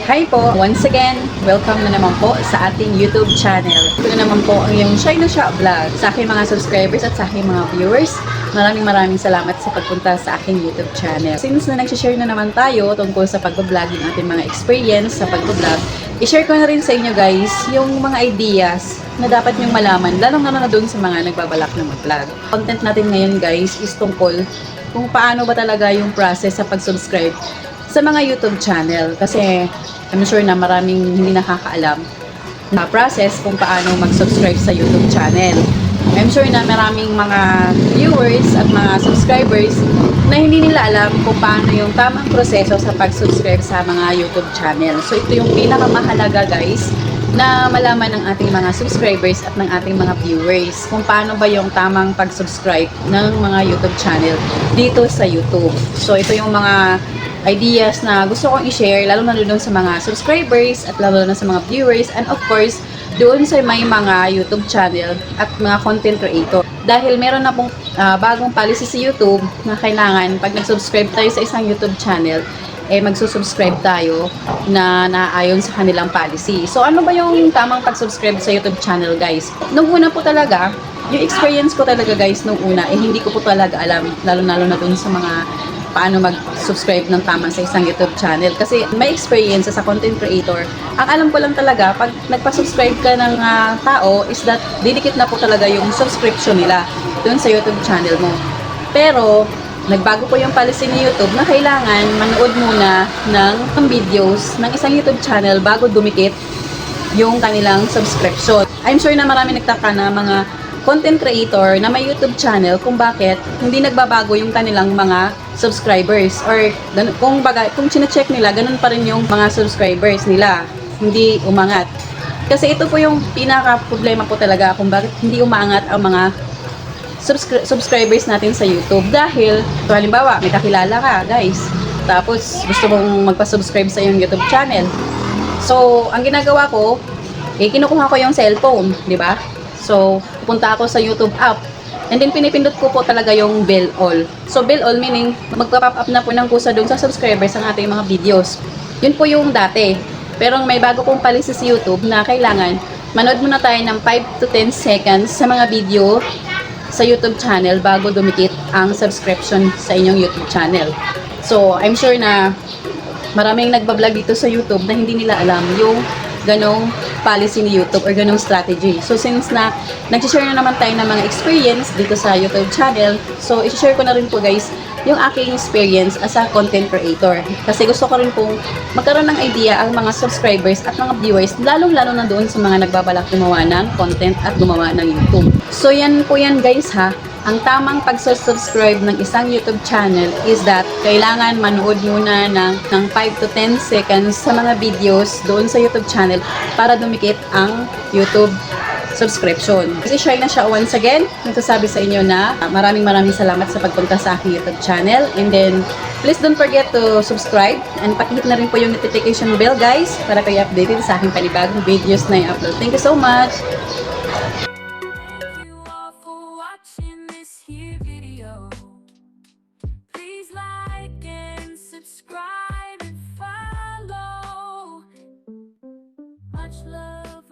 Hi po! Once again, welcome na naman po sa ating YouTube channel. Ito na naman po ang iyong Shy na Siya Vlog. Sa aking mga subscribers at sa aking mga viewers, maraming salamat sa pagpunta sa aking YouTube channel. Since na nagsishare na naman tayo tungkol sa pag-vlog ng ating mga experience sa pag-vlog, i-share ko na rin sa inyo guys yung mga ideas na dapat nyong malaman, lalong na doon sa mga nagbabalak na mag-vlog. Content natin ngayon guys is tungkol kung paano ba talaga yung process sa pag-subscribe sa mga YouTube channel. Kasi I'm sure na maraming hindi nakakaalam na process kung paano mag-subscribe sa YouTube channel. I'm sure na maraming mga viewers at mga subscribers na hindi nila alam kung paano yung tamang proseso sa pag-subscribe sa mga YouTube channel. So ito yung pinakamahalaga guys na malaman ng ating mga subscribers at ng ating mga viewers kung paano ba yung tamang pag-subscribe ng mga YouTube channel dito sa YouTube. So ito yung mga ideas na gusto kong i-share lalo na doon sa mga subscribers at lalo na sa mga viewers and of course doon sa may mga YouTube channel at mga content creator. Dahil meron na pong bagong policy sa YouTube na kailangan pag nag-subscribe tayo sa isang YouTube channel magsusubscribe tayo na naayon sa kanilang policy. So ano ba yung tamang pag-subscribe sa YouTube channel guys? Nung una po talaga, yung experience ko talaga guys nung una hindi ko po talaga alam lalo na doon sa mga paano mag-subscribe ng tama sa isang YouTube channel. Kasi may experience sa content creator. Ang alam ko lang talaga, pag nagpa-subscribe ka ng tao, is that didikit na po talaga yung subscription nila dun sa YouTube channel mo. Pero, nagbago po yung policy ni YouTube na kailangan manood muna ng videos ng isang YouTube channel bago dumikit yung kanilang subscription. I'm sure na marami nagtaka na mga content creator na may YouTube channel kung bakit hindi nagbabago yung kanilang mga subscribers or kung chine-check nila ganun pa rin yung mga subscribers nila, hindi umangat. Kasi ito po yung pinaka problema po talaga kung bakit hindi umangat ang mga subscribers natin sa YouTube. Dahil halimbawa may kakilala ka guys, tapos gusto mong magpa-subscribe sa iyong YouTube channel, so ang ginagawa ko kinukuha ko yung cellphone, di ba? So, pupunta ako sa YouTube app. And then, pinipindot ko po talaga yung bell all. So, bell all meaning, magpa-pop up na po ng kusa doon sa subscribers ang ating mga videos. Yun po yung dati. Pero may bago pong policy sa YouTube na kailangan, manood muna tayo ng 5 to 10 seconds sa mga video sa YouTube channel bago dumikit ang subscription sa inyong YouTube channel. So, I'm sure na maraming nagbablog dito sa YouTube na hindi nila alam yung ganong policy ni YouTube or ganong strategy. So since na nag-share na naman tayo ng mga experience dito sa YouTube channel, so i-share ko na rin po guys yung aking experience as a content creator. Kasi gusto ko rin pong magkaroon ng idea ang mga subscribers at mga viewers, lalong-lalo na doon sa mga nagbabalak gumawa ng content at gumawa ng YouTube. So yan po yan guys ha. Ang tamang pag-subscribe ng isang YouTube channel is that kailangan manood muna ng 5 to 10 seconds sa mga videos doon sa YouTube channel para dumikit ang YouTube subscription. Kasi Shy na Siya once again, nagsasabi sa inyo na maraming salamat sa pagpunta sa aking YouTube channel. And then, please don't forget to subscribe and pakihit na rin po yung notification bell guys para kayo updated sa aking panibagong videos na i-upload. Thank you so much! Please like and subscribe and follow. Much love.